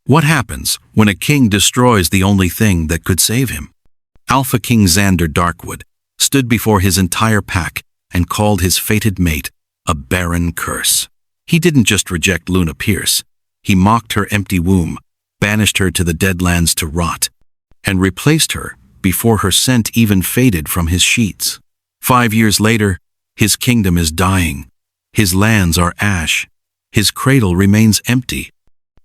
What happens when a king destroys the only thing that could save him? Alpha King Zander Darkwood stood before his entire pack and called his fated mate a barren curse. He didn't just reject Luna Pierce. He mocked her empty womb, banished her to the Deadlands to rot, and replaced her before her scent even faded from his sheets. 5 years later, his kingdom is dying. His lands are ash. His cradle remains empty.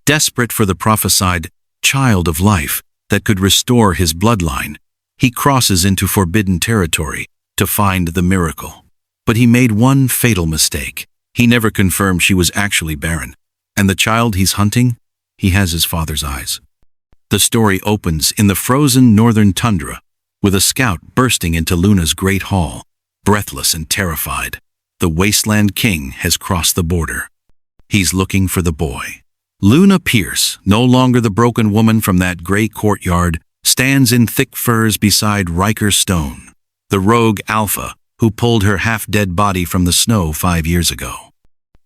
Desperate for the prophesied child of life that could restore his bloodline, he crosses into forbidden territory to find the miracle. But he made one fatal mistake. He never confirmed she was actually barren. And the child he's hunting, he has his father's eyes. The story opens in the frozen northern tundra, with a scout bursting into Luna's great hall, breathless and terrified. The Wasteland King has crossed the border. He's looking for the boy. Luna Pierce, no longer the broken woman from that gray courtyard, stands in thick furs beside Ryker Stone, the rogue Alpha who pulled her half-dead body from the snow 5 years ago.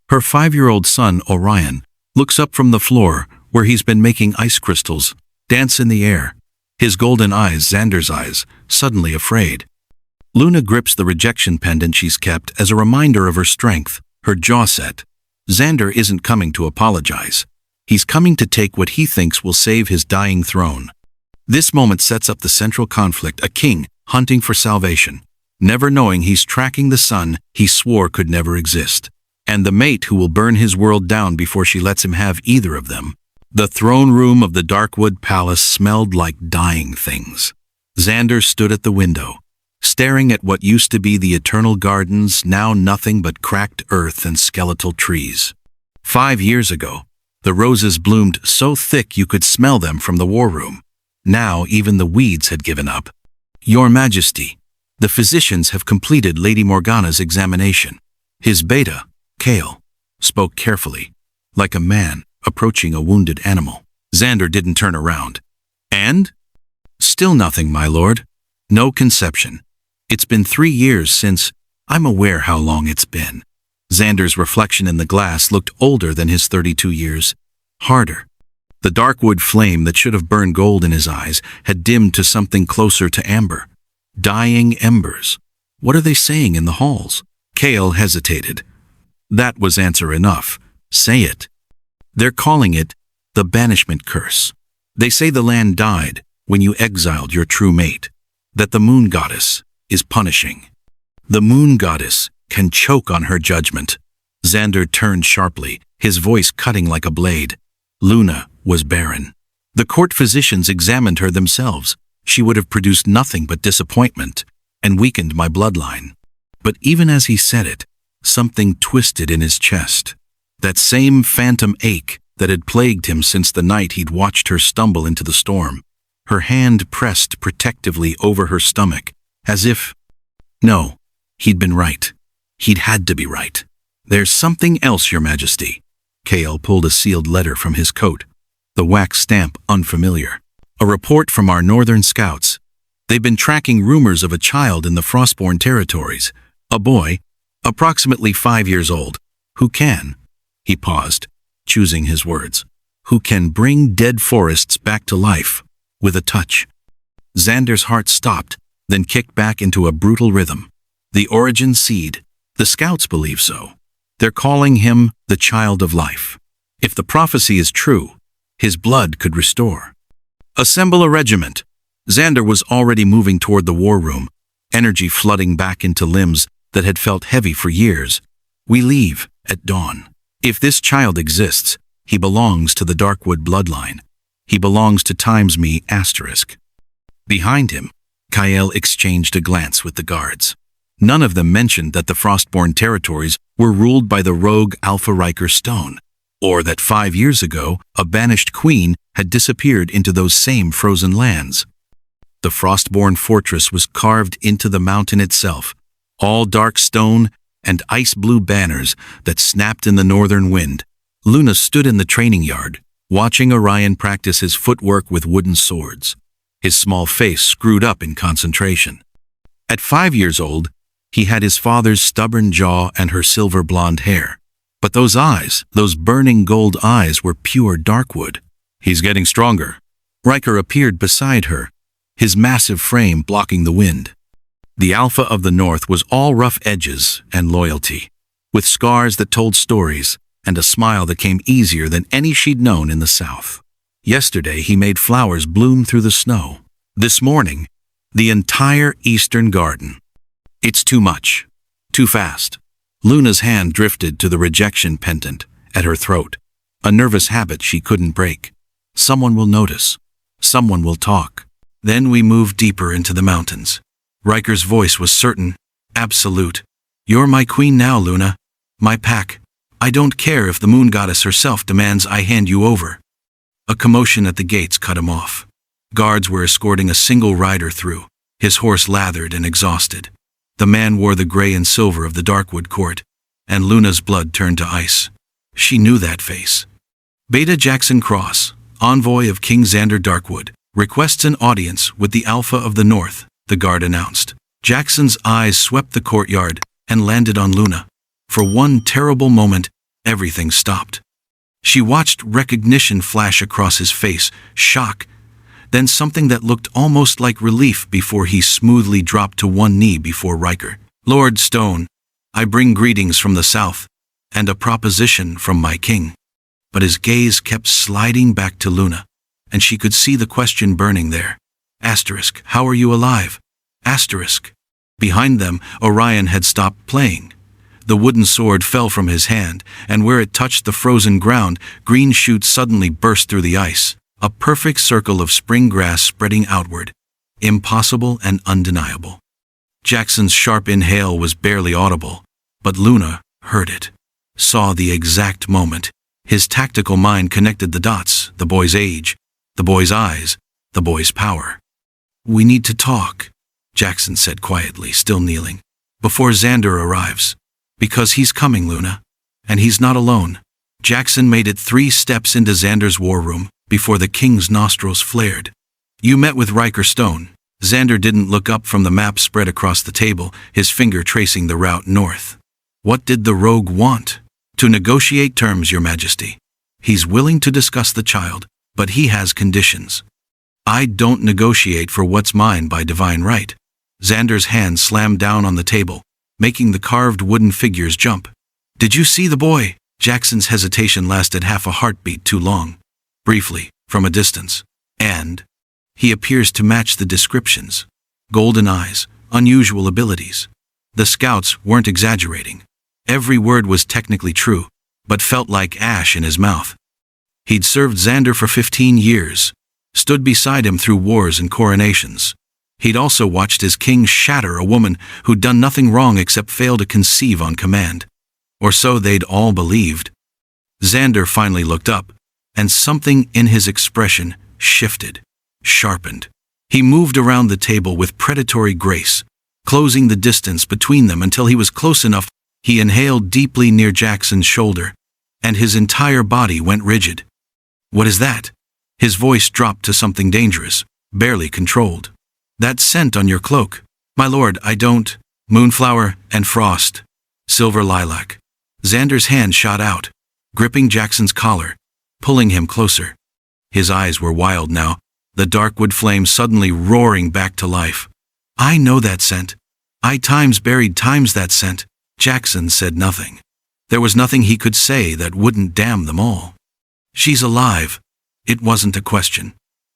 Her 5-year-old son, Orion, looks up from the floor where he's been making ice crystals dance in the air, his golden eyes, Xander's eyes, suddenly afraid. Luna grips the rejection pendant she's kept as a reminder of her strength, her jaw set. Zander isn't coming to apologize. He's coming to take what he thinks will save his dying throne. This moment sets up the central conflict, a king hunting for salvation, never knowing he's tracking the son he swore could never exist, and the mate who will burn his world down before she lets him have either of them. The throne room of the Darkwood Palace smelled like dying things. Zander stood at the window, staring at what used to be the eternal gardens, now nothing but cracked earth and skeletal trees. 5 years ago, the roses bloomed so thick you could smell them from the war room. Now even the weeds had given up. Your Majesty, the physicians have completed Lady Morgana's examination. His beta, Kale, spoke carefully, like a man approaching a wounded animal. Zander didn't turn around. And? Still nothing, my lord. No conception. It's been 3 years since. I'm aware how long it's been. Xander's reflection in the glass looked older than his 32 years. Harder. The Darkwood flame that should have burned gold in his eyes had dimmed to something closer to amber. Dying embers. What are they saying in the halls? Kale hesitated. That was answer enough. Say it. They're calling it the banishment curse. They say the land died when you exiled your true mate, that the moon goddess is punishing. The moon goddess can choke on her judgment. Zander turned sharply, his voice cutting like a blade. Luna was barren. The court physicians examined her themselves. She would have produced nothing but disappointment and weakened my bloodline. But even as he said it, something twisted in his chest. That same phantom ache that had plagued him since the night he'd watched her stumble into the storm. Her hand pressed protectively over her stomach, as if... No, he'd been right. He'd had to be right. There's something else, Your Majesty. Kale pulled a sealed letter from his coat, the wax stamp unfamiliar. A report from our northern scouts. They've been tracking rumors of a child in the Frostborn territories. A boy, approximately 5 years old, who can... He paused, choosing his words. Who can bring dead forests back to life with a touch. Xander's heart stopped, then kicked back into a brutal rhythm. The origin seed. The scouts believe so. They're calling him the child of life. If the prophecy is true, his blood could restore. Assemble a regiment. Zander was already moving toward the war room, energy flooding back into limbs that had felt heavy for years. We leave at dawn. If this child exists, he belongs to the Darkwood bloodline. He belongs to Times Me *. Behind him, Kyle exchanged a glance with the guards. None of them mentioned that the Frostborn territories were ruled by the rogue Alpha Ryker Stone, or that 5 years ago a banished queen had disappeared into those same frozen lands. The Frostborn fortress was carved into the mountain itself, all dark stone and ice-blue banners that snapped in the northern wind. Luna stood in the training yard, watching Orion practice his footwork with wooden swords, his small face screwed up in concentration. At 5 years old, he had his father's stubborn jaw and her silver blonde hair. But those eyes, those burning gold eyes, were pure Darkwood. He's getting stronger. Ryker appeared beside her, his massive frame blocking the wind. The Alpha of the North was all rough edges and loyalty, with scars that told stories and a smile that came easier than any she'd known in the South. Yesterday he made flowers bloom through the snow. This morning, the entire eastern garden. It's too much. Too fast. Luna's hand drifted to the rejection pendant at her throat, a nervous habit she couldn't break. Someone will notice. Someone will talk. Then we moved deeper into the mountains. Ryker's voice was certain, absolute. You're my queen now, Luna. My pack. I don't care if the moon goddess herself demands I hand you over. A commotion at the gates cut him off. Guards were escorting a single rider through, his horse lathered and exhausted. The man wore the gray and silver of the Darkwood court, and Luna's blood turned to ice. She knew that face. Beta Jackson Cross, envoy of King Zander Darkwood, requests an audience with the Alpha of the North, the guard announced. Jackson's eyes swept the courtyard and landed on Luna. For one terrible moment, everything stopped. She watched recognition flash across his face, shock, then something that looked almost like relief before he smoothly dropped to one knee before Ryker. Lord Stone, I bring greetings from the South, and a proposition from my king. But his gaze kept sliding back to Luna, and she could see the question burning there. Asterisk, how are you alive? Asterisk. Behind them, Orion had stopped playing. The wooden sword fell from his hand, and where it touched the frozen ground, green shoots suddenly burst through the ice, a perfect circle of spring grass spreading outward, impossible and undeniable. Jackson's sharp inhale was barely audible, but Luna heard it, saw the exact moment. His tactical mind connected the dots, the boy's age, the boy's eyes, the boy's power. We need to talk, Jackson said quietly, still kneeling, before Zander arrives. Because he's coming, Luna. And he's not alone. Jackson made it 3 steps into Zander's war room before the king's nostrils flared. You met with Ryker Stone. Zander didn't look up from the map spread across the table, his finger tracing the route north. What did the rogue want? To negotiate terms, Your Majesty. He's willing to discuss the child, but he has conditions. I don't negotiate for what's mine by divine right. Zander's hand slammed down on the table, making the carved wooden figures jump. Did you see the boy? Jackson's hesitation lasted half a heartbeat too long. Briefly, from a distance. And he appears to match the descriptions. Golden eyes, unusual abilities. The scouts weren't exaggerating. Every word was technically true, but felt like ash in his mouth. He'd served Zander for 15 years, stood beside him through wars and coronations. He'd also watched his king shatter a woman who'd done nothing wrong except fail to conceive on command. Or so they'd all believed. Zander finally looked up, and something in his expression shifted, sharpened. He moved around the table with predatory grace, closing the distance between them until he was close enough. He inhaled deeply near Jackson's shoulder, and his entire body went rigid. What is that? His voice dropped to something dangerous, barely controlled. That scent on your cloak. My lord, I don't. Moonflower and frost. Silver lilac. Zander's hand shot out, gripping Jackson's collar, pulling him closer. His eyes were wild now, the Darkwood flame suddenly roaring back to life. I know that scent. I times buried times that scent. Jackson said nothing. There was nothing he could say that wouldn't damn them all. She's alive. It wasn't a question.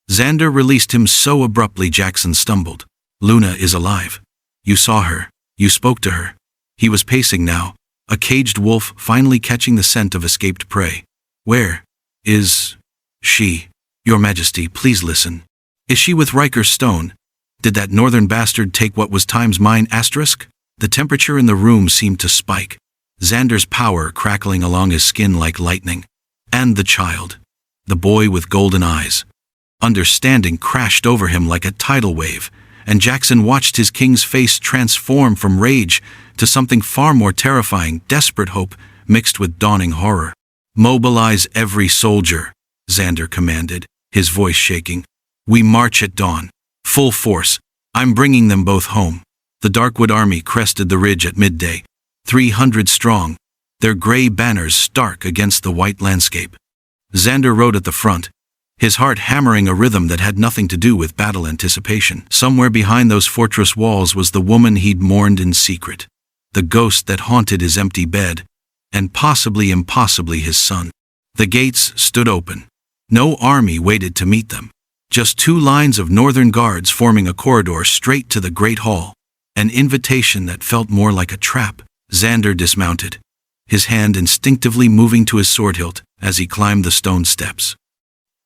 Zander released him so abruptly Jackson stumbled. Luna is alive. You saw her. You spoke to her. He was pacing now, a caged wolf finally catching the scent of escaped prey. Where is she? Your Majesty, please listen. Is she with Ryker Stone? Did that northern bastard take what was times mine? Asterisk? The temperature in the room seemed to spike, Zander's power crackling along his skin like lightning. And the child. The boy with golden eyes. Understanding crashed over him like a tidal wave, and Jackson watched his king's face transform from rage to something far more terrifying, desperate hope mixed with dawning horror. Mobilize every soldier, Zander commanded, his voice shaking. We march at dawn. Full force. I'm bringing them both home. The Darkwood army crested the ridge at midday, 300 strong, their gray banners stark against the white landscape. Zander rode at the front, his heart hammering a rhythm that had nothing to do with battle anticipation. Somewhere behind those fortress walls was the woman he'd mourned in secret, the ghost that haunted his empty bed, and possibly impossibly his son. The gates stood open. No army waited to meet them. Just 2 lines of northern guards forming a corridor straight to the great hall, an invitation that felt more like a trap. Zander dismounted, his hand instinctively moving to his sword hilt as he climbed the stone steps.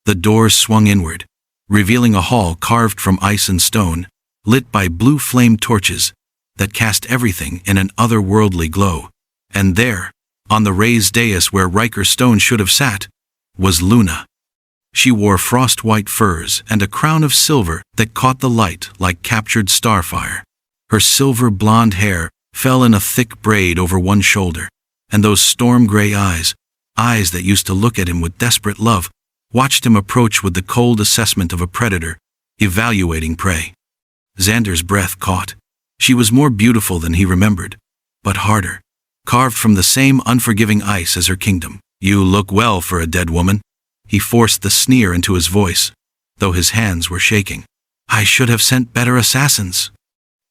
The doors swung inward, revealing a hall carved from ice and stone, lit by blue flame torches that cast everything in an otherworldly glow. And there, on the raised dais where Ryker Stone should have sat, was Luna. She wore frost-white furs and a crown of silver that caught the light like captured starfire. Her silver blonde hair fell in a thick braid over one shoulder, and those storm-gray eyes that used to look at him with desperate love, watched him approach with the cold assessment of a predator, evaluating prey. Zander's breath caught. She was more beautiful than he remembered, but harder, carved from the same unforgiving ice as her kingdom. "You look well for a dead woman." He forced the sneer into his voice, though his hands were shaking. "I should have sent better assassins."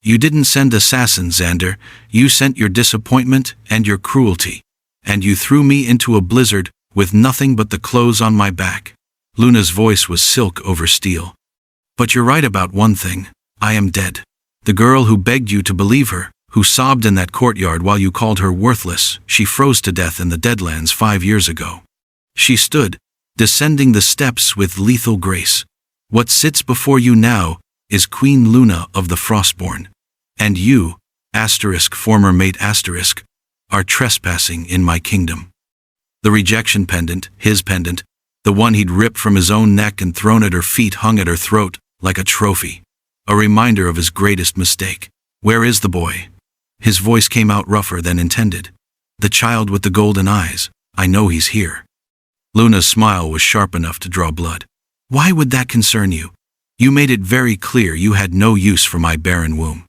"You didn't send assassins, Zander. You sent your disappointment and your cruelty. And you threw me into a blizzard with nothing but the clothes on my back." Luna's voice was silk over steel. "But you're right about one thing. I am dead. The girl who begged you to believe her, who sobbed in that courtyard while you called her worthless, she froze to death in the Deadlands 5 years ago. She stood, descending the steps with lethal grace. What sits before you now is Queen Luna of the Frostborn. And you, former mate, are trespassing in my kingdom." The rejection pendant, his pendant, the one he'd ripped from his own neck and thrown at her feet, hung at her throat like a trophy, a reminder of his greatest mistake. "Where is the boy?" His voice came out rougher than intended. "The child with the golden eyes. I know he's here." Luna's smile was sharp enough to draw blood. "Why would that concern you? You made it very clear you had no use for my barren womb."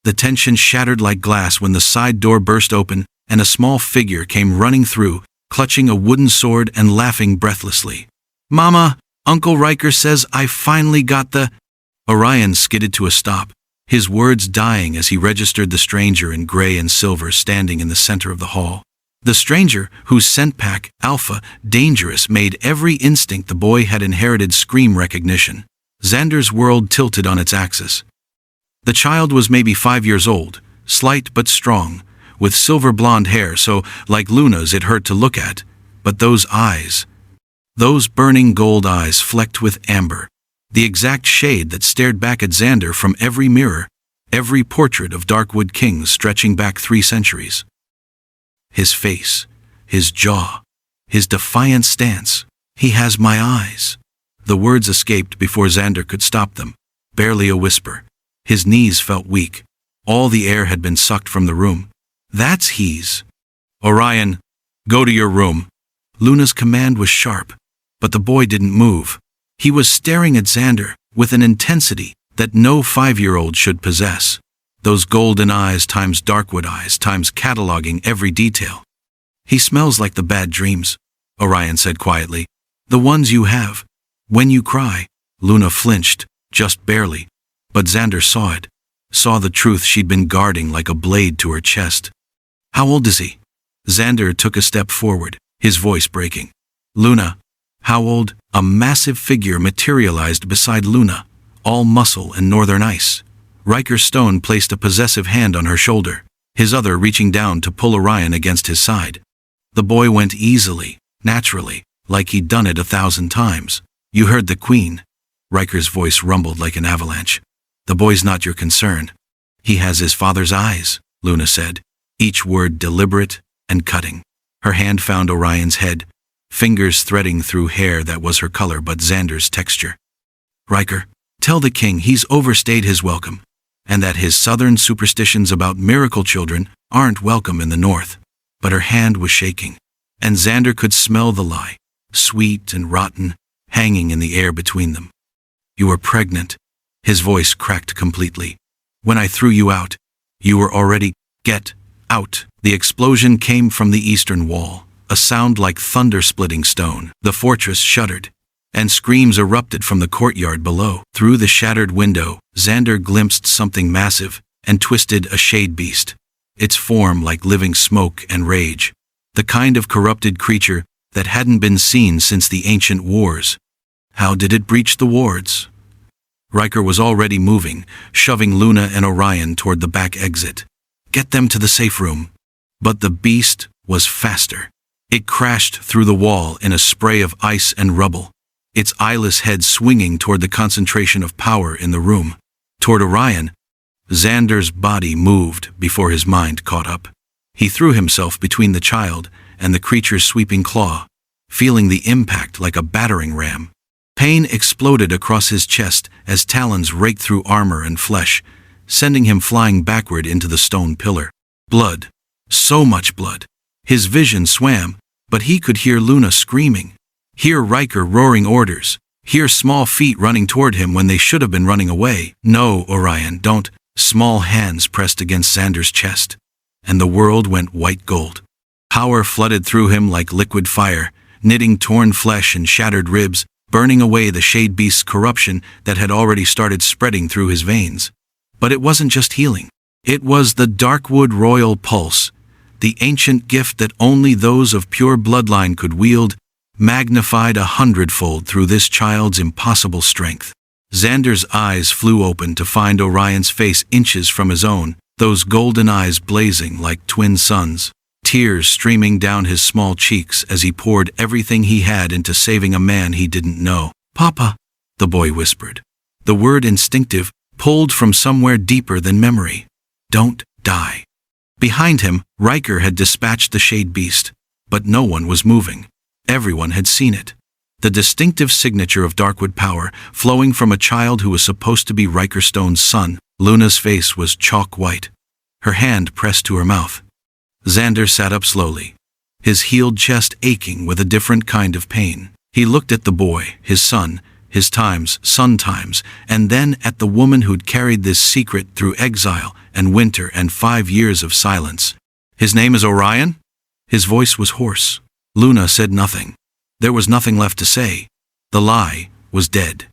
The tension shattered like glass when the side door burst open and a small figure came running through, clutching a wooden sword and laughing breathlessly. "Mama, Uncle Ryker says I finally got the—" Orion skidded to a stop, his words dying as he registered the stranger in gray and silver standing in the center of the hall. The stranger, whose scent pack, Alpha, dangerous, made every instinct the boy had inherited scream recognition. Zander's world tilted on its axis. The child was maybe 5 years old, slight but strong, with silver blonde hair so like Luna's it hurt to look at, but those eyes, those burning gold eyes flecked with amber, the exact shade that stared back at Zander from every mirror, every portrait of Darkwood kings stretching back 3 centuries. His face, his jaw, his defiant stance. "He has my eyes." The words escaped before Zander could stop them, barely a whisper. His knees felt weak. All the air had been sucked from the room. "That's he's." "Orion, go to your room." Luna's command was sharp, but the boy didn't move. He was staring at Zander with an intensity that no 5-year-old should possess. Those golden eyes times Darkwood eyes times cataloging every detail. "He smells like the bad dreams," Orion said quietly. "The ones you have when you cry." Luna flinched, just barely, but Zander saw it, saw the truth she'd been guarding like a blade to her chest. "How old is he?" Zander took a step forward, his voice breaking. "Luna, how old?" A massive figure materialized beside Luna, all muscle and northern ice. Ryker Stone placed a possessive hand on her shoulder, his other reaching down to pull Orion against his side. The boy went easily, naturally, like he'd done it 1,000 times. "You heard the queen." Ryker's voice rumbled like an avalanche. "The boy's not your concern. He has his father's eyes," Luna said, each word deliberate and cutting. Her hand found Orion's head, fingers threading through hair that was her color but Zander's texture. "Ryker, tell the king he's overstayed his welcome, and that his southern superstitions about miracle children aren't welcome in the north." But her hand was shaking, and Zander could smell the lie, sweet and rotten, hanging in the air between them. "You were pregnant." His voice cracked completely. "When I threw you out, you were already—" "Get out." The explosion came from the eastern wall, a sound like thunder splitting stone. The fortress shuddered, and screams erupted from the courtyard below. Through the shattered window, Zander glimpsed something massive and twisted, a shade beast, its form like living smoke and rage, the kind of corrupted creature that hadn't been seen since the ancient wars. How did it breach the wards? Ryker was already moving, shoving Luna and Orion toward the back exit. Get them to the safe room. But the beast was faster. It crashed through the wall in a spray of ice and rubble, its eyeless head swinging toward the concentration of power in the room. Toward Orion, Zander's body moved before his mind caught up. He threw himself between the child and the creature's sweeping claw, feeling the impact like a battering ram. Pain exploded across his chest as talons raked through armor and flesh, sending him flying backward into the stone pillar. Blood. So much blood. His vision swam, but he could hear Luna screaming, hear Ryker roaring orders, hear small feet running toward him when they should have been running away. No, Orion, don't. Small hands pressed against Zander's chest, and the world went white gold. Power flooded through him like liquid fire, knitting torn flesh and shattered ribs, burning away the shade beast's corruption that had already started spreading through his veins. But it wasn't just healing. It was the Darkwood royal pulse, the ancient gift that only those of pure bloodline could wield, magnified 100-fold through this child's impossible strength. Zander's eyes flew open to find Orion's face inches from his own, those golden eyes blazing like twin suns, tears streaming down his small cheeks as he poured everything he had into saving a man he didn't know. "Papa," the boy whispered, the word instinctive, pulled from somewhere deeper than memory. "Don't die." Behind him, Ryker had dispatched the shade beast, but no one was moving. Everyone had seen it. The distinctive signature of Darkwood power, flowing from a child who was supposed to be Ryker Stone's son. Luna's face was chalk white, her hand pressed to her mouth. Zander sat up slowly, his healed chest aching with a different kind of pain. He looked at the boy, his son, his son times, and then at the woman who'd carried this secret through exile and winter and 5 years of silence. "His name is Orion?" His voice was hoarse. Luna said nothing. There was nothing left to say. The lie was dead.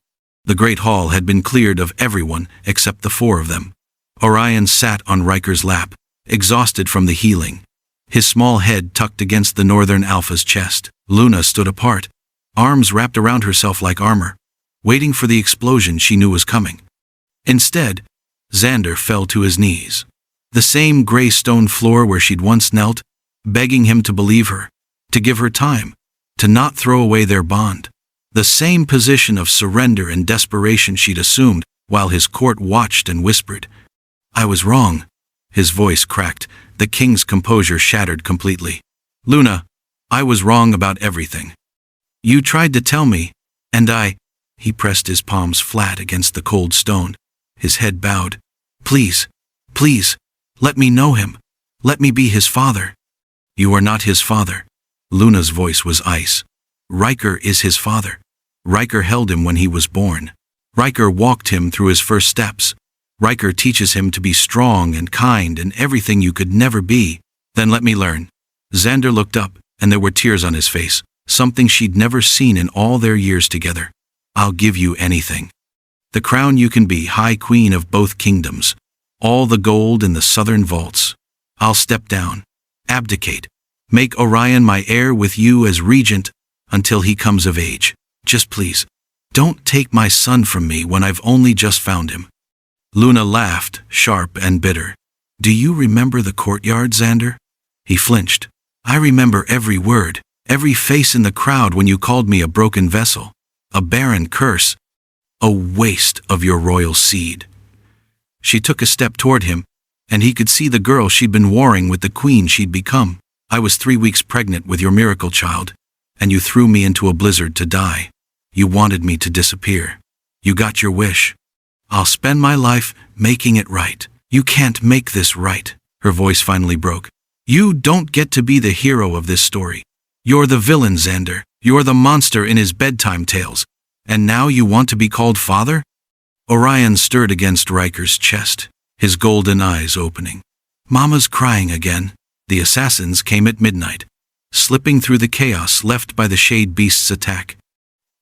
The great hall had been cleared of everyone except the 4 of them. Orion sat on Ryker's lap, exhausted from the healing, his small head tucked against the northern Alpha's chest. Luna stood apart, arms wrapped around herself like armor, waiting for the explosion she knew was coming. Instead, Zander fell to his knees. The same gray stone floor where she'd once knelt, begging him to believe her, to give her time, to not throw away their bond. The same position of surrender and desperation she'd assumed while his court watched and whispered. "I was wrong." His voice cracked, the king's composure shattered completely. "Luna, I was wrong about everything. You tried to tell me, and I—" He pressed his palms flat against the cold stone, his head bowed. Please, let me know him. Let me be his father." "You are not his father." Luna's voice was ice. "Ryker is his father. Ryker held him when he was born. Ryker walked him through his first steps. Ryker teaches him to be strong and kind and everything you could never be." "Then let me learn." Zander looked up, and there were tears on his face, something she'd never seen in all their years together. "I'll give you anything. The crown you can be High Queen of both kingdoms, all the gold in the southern vaults. I'll step down, abdicate, make Orion my heir with you as regent until he comes of age. Just please, don't take my son from me when I've only just found him." Luna laughed, sharp and bitter. "Do you remember the courtyard, Zander?" He flinched. "I remember every word, every face in the crowd when you called me a broken vessel, a barren curse, a waste of your royal seed." She took a step toward him, and he could see the girl she'd been warring with, the queen she'd become. "I was 3 weeks pregnant with your miracle child, and you threw me into a blizzard to die. You wanted me to disappear. You got your wish. I'll spend my life making it right." "You can't make this right." Her voice finally broke. "You don't get to be the hero of this story. You're the villain, Zander. You're the monster in his bedtime tales. And now you want to be called father?" Orion stirred against Ryker's chest, his golden eyes opening. "Mama's crying again." The assassins came at midnight, slipping through the chaos left by the shade beast's attack.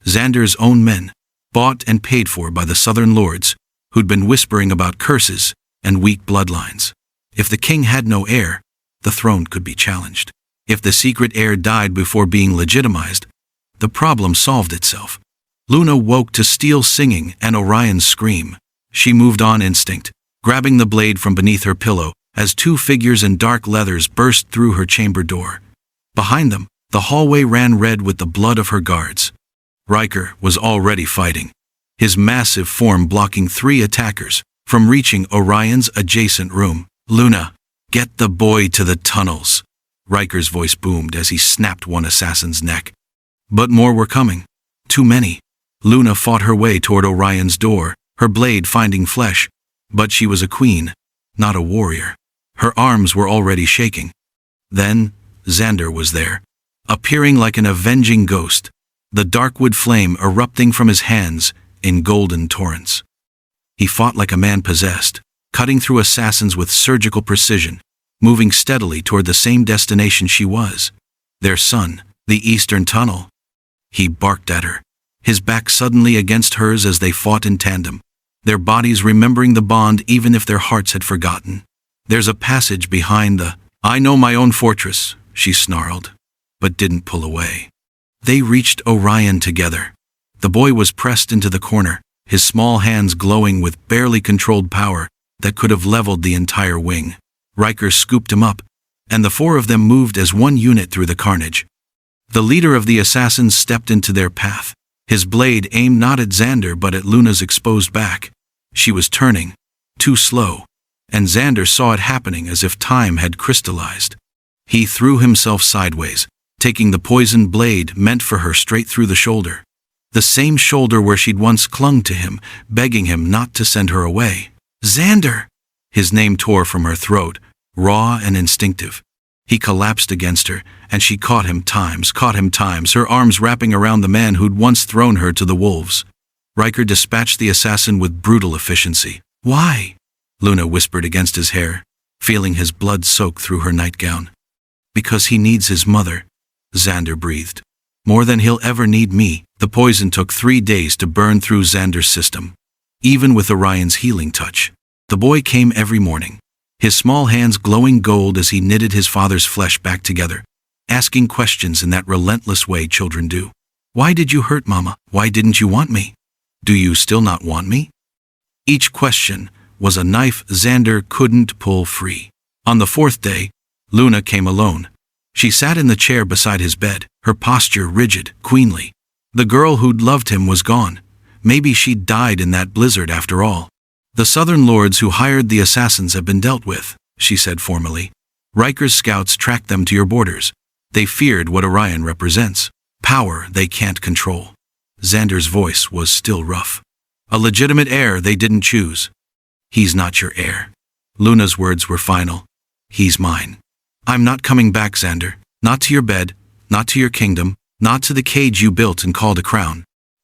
Zander's own men, bought and paid for by the southern lords, who'd been whispering about curses and weak bloodlines. If the king had no heir, the throne could be challenged. If the secret heir died before being legitimized, the problem solved itself. Luna woke to steel singing and Orion's scream. She moved on instinct, grabbing the blade from beneath her pillow as two figures in dark leathers burst through her chamber door. Behind them, the hallway ran red with the blood of her guards. Ryker was already fighting, his massive form blocking 3 attackers from reaching Orion's adjacent room. "Luna, get the boy to the tunnels," Ryker's voice boomed as he snapped one assassin's neck. But more were coming. Too many. Luna fought her way toward Orion's door, her blade finding flesh. But she was a queen, not a warrior. Her arms were already shaking. Then, Zander was there, appearing like an avenging ghost, the Darkwood flame erupting from his hands in golden torrents. He fought like a man possessed, cutting through assassins with surgical precision, moving steadily toward the same destination she was, their son, the Eastern Tunnel. He barked at her, his back suddenly against hers as they fought in tandem, their bodies remembering the bond even if their hearts had forgotten. "There's a passage behind the—" "I know my own fortress," she snarled, but didn't pull away. They reached Orion together. The boy was pressed into the corner, his small hands glowing with barely controlled power that could have leveled the entire wing. Ryker scooped him up, and the 4 of them moved as one unit through the carnage. The leader of the assassins stepped into their path, his blade aimed not at Zander but at Luna's exposed back. She was turning, too slow, and Zander saw it happening as if time had crystallized. He threw himself sideways, taking the poisoned blade meant for her straight through the shoulder. The same shoulder where she'd once clung to him, begging him not to send her away. "Zander!" His name tore from her throat, raw and instinctive. He collapsed against her, and she caught him times, her arms wrapping around the man who'd once thrown her to the wolves. Ryker dispatched the assassin with brutal efficiency. "Why?" Luna whispered against his hair, feeling his blood soak through her nightgown. "Because he needs his mother," Zander breathed. "More than he'll ever need me." The poison took 3 days to burn through Zander's system. Even with Orion's healing touch, the boy came every morning, his small hands glowing gold as he knitted his father's flesh back together, asking questions in that relentless way children do. "Why did you hurt Mama? Why didn't you want me? Do you still not want me?" Each question was a knife Zander couldn't pull free. On the 4th day, Luna came alone. She sat in the chair beside his bed, her posture rigid, queenly. The girl who'd loved him was gone. Maybe she'd died in that blizzard after all. "The southern lords who hired the assassins have been dealt with," she said formally. "Ryker's scouts tracked them to your borders. They feared what Orion represents. Power they can't control." Zander's voice was still rough. "A legitimate heir they didn't choose." "He's not your heir." Luna's words were final. "He's mine. I'm not coming back, Zander. Not to your bed, not to your kingdom, not to the cage you built and called a crown."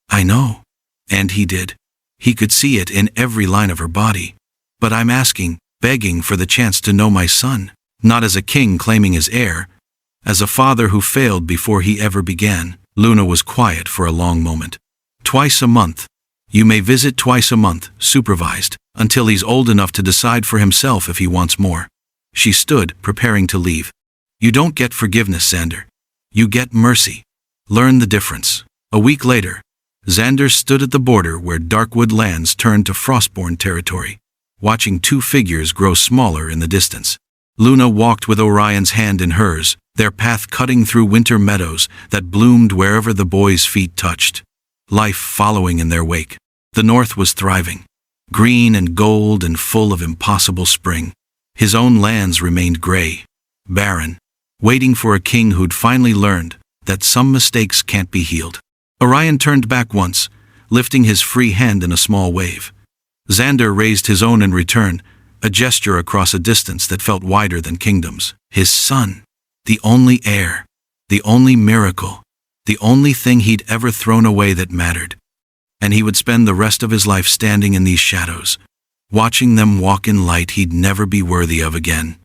"I know." And he did. He could see it in every line of her body. "But I'm asking, begging for the chance to know my son, not as a king claiming his heir, as a father who failed before he ever began." Luna was quiet for a long moment. "Twice a month. You may visit twice a month, supervised, until he's old enough to decide for himself if he wants more." She stood, preparing to leave. "You don't get forgiveness, Zander. You get mercy. Learn the difference." A week later, Zander stood at the border where Darkwood lands turned to Frostborn territory, watching 2 figures grow smaller in the distance. Luna walked with Orion's hand in hers, their path cutting through winter meadows that bloomed wherever the boy's feet touched, life following in their wake. The north was thriving, green and gold and full of impossible spring. His own lands remained gray, barren, waiting for a king who'd finally learned that some mistakes can't be healed. Orion turned back once, lifting his free hand in a small wave. Zander raised his own in return, a gesture across a distance that felt wider than kingdoms. His son, the only heir, the only miracle, the only thing he'd ever thrown away that mattered. And he would spend the rest of his life standing in these shadows, watching them walk in light he'd never be worthy of again.